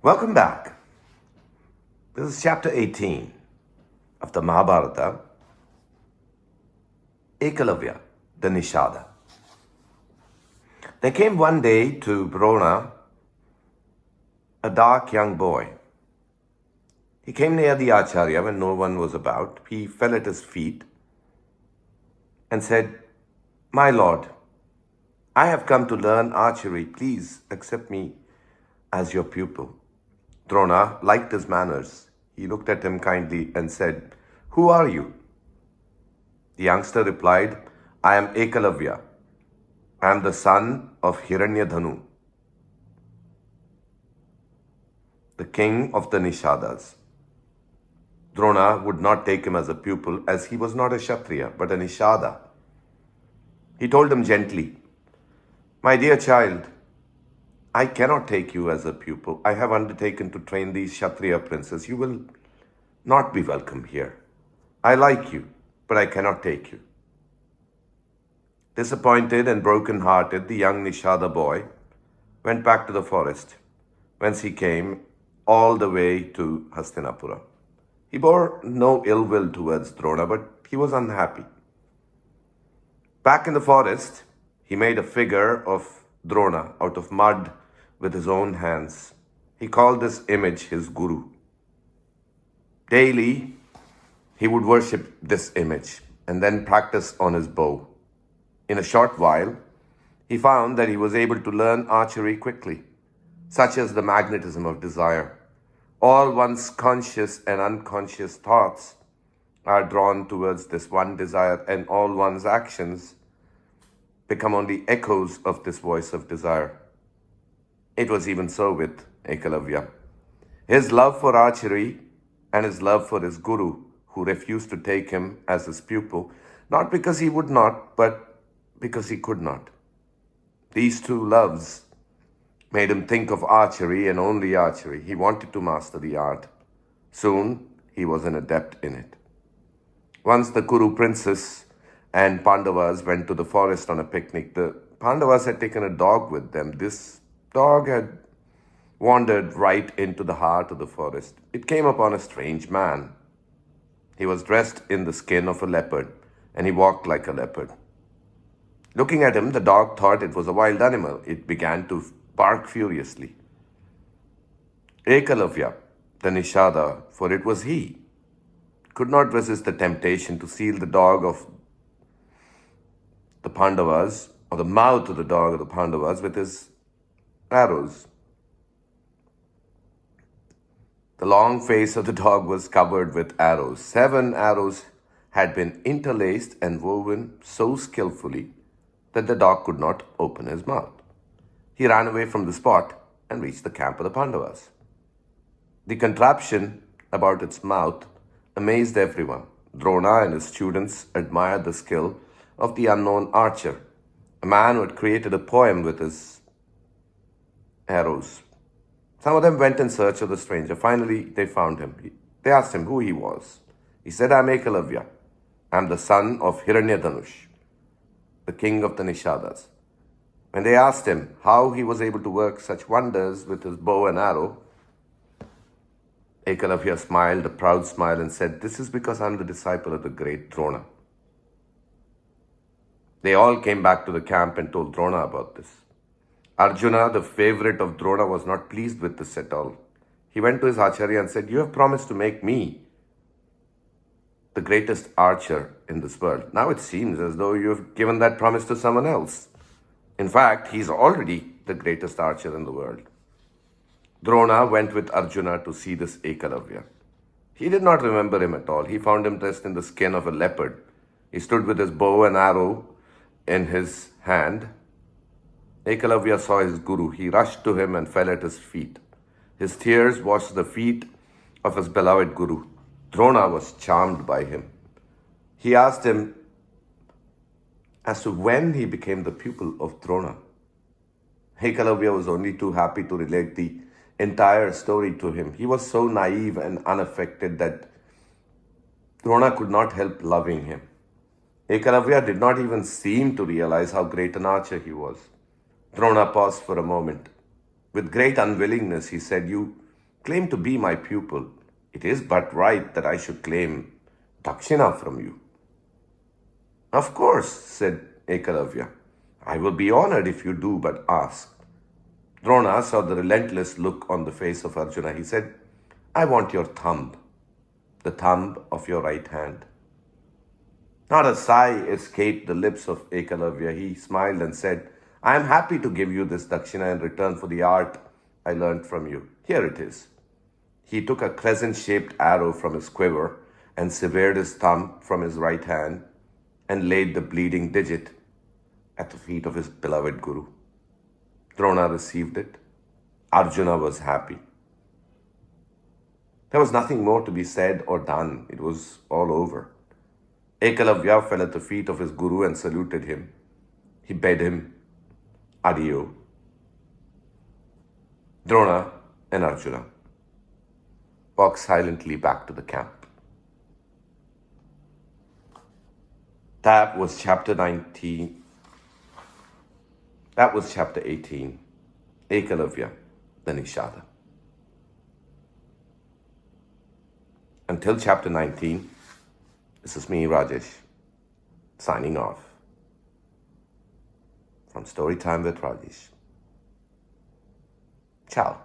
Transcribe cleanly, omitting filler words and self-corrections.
Welcome back. This is chapter 18 of the Mahabharata, Ekalavya, the Nishada. There came one day to Drona a dark young boy. He came near the Acharya when no one was about. He fell at his feet and said, "My lord, I have come to learn archery. Please accept me as your pupil." Drona liked his manners. He looked at him kindly and said, "Who are you?" The youngster replied, "I am Ekalavya. I am the son of Hiranyadhanu, the king of the Nishadas." Drona would not take him as a pupil as he was not a Kshatriya but a Nishada. He told him gently, "My dear child, I cannot take you as a pupil. I have undertaken to train these Kshatriya princes. You will not be welcome here. I like you, but I cannot take you." Disappointed and broken-hearted, the young Nishada boy went back to the forest, whence he came all the way to Hastinapura. He bore no ill will towards Drona, but he was unhappy. Back in the forest, he made a figure of Drona out of mud with his own hands. He called this image his guru. Daily, he would worship this image and then practice on his bow. In a short while, he found that he was able to learn archery quickly, such as the magnetism of desire. All one's conscious and unconscious thoughts are drawn towards this one desire, and all one's actions become only echoes of this voice of desire. It was even so with Ekalavya. His love for archery and his love for his guru, who refused to take him as his pupil, not because he would not, but because he could not. These two loves made him think of archery and only archery. He wanted to master the art. Soon, he was an adept in it. Once the Kuru princess and Pandavas went to the forest on a picnic. The Pandavas had taken a dog with them. This dog had wandered right into the heart of the forest. It came upon a strange man. He was dressed in the skin of a leopard, and he walked like a leopard. Looking at him, the dog thought it was a wild animal. It began to bark furiously. Ekalavya, the Nishada, for it was he, could not resist the temptation to seal the dog of the Pandavas, or the mouth of the dog of the Pandavas, with his arrows. The long face of the dog was covered with arrows. 7 arrows had been interlaced and woven so skillfully that the dog could not open his mouth. He ran away from the spot and reached the camp of the Pandavas. The contraption about its mouth amazed everyone. Drona and his students admired the skill of the unknown archer, a man who had created a poem with his arrows. Some of them went in search of the stranger. Finally, they found him. They asked him who he was. He said, "I'm Ekalavya. I'm the son of Hiranyadhanush, the king of the Nishadas." When they asked him how he was able to work such wonders with his bow and arrow, Ekalavya smiled a proud smile and said, "This is because I'm the disciple of the great Drona." They all came back to the camp and told Drona about this. Arjuna, the favorite of Drona, was not pleased with this at all. He went to his Acharya and said, "You have promised to make me the greatest archer in this world. Now it seems as though you have given that promise to someone else. In fact, he is already the greatest archer in the world." Drona went with Arjuna to see this Ekalavya. He did not remember him at all. He found him dressed in the skin of a leopard. He stood with his bow and arrow in his hand. Ekalavya saw his guru. He rushed to him and fell at his feet. His tears washed the feet of his beloved guru. Drona was charmed by him. He asked him as to when he became the pupil of Drona. Ekalavya was only too happy to relate the entire story to him. He was so naive and unaffected that Drona could not help loving him. Ekalavya did not even seem to realize how great an archer he was. Drona paused for a moment. With great unwillingness, he said, "You claim to be my pupil, it is but right that I should claim dakshina from you. Of course, said Ekalavya. I will be honored if you do but ask. Drona saw the relentless look on the face of Arjuna. He said, I want your thumb, the thumb of your right hand. Not a sigh escaped the lips of Ekalavya. He smiled and said, I am happy to give you this dakshina in return for the art I learned from you. Here it is. He took a crescent-shaped arrow from his quiver and severed his thumb from his right hand and laid the bleeding digit at the feet of his beloved Guru. Drona received it. Arjuna was happy. There was nothing more to be said or done. It was all over. Ekalavya fell at the feet of his Guru and saluted him. He bade him adieu. Drona and Arjuna walked silently back to the camp. That was chapter 19. That was chapter 18. Ekalavya, the Nishada. Until chapter 19, this is me, Rajesh, signing off from Storytime with Rajesh. Ciao.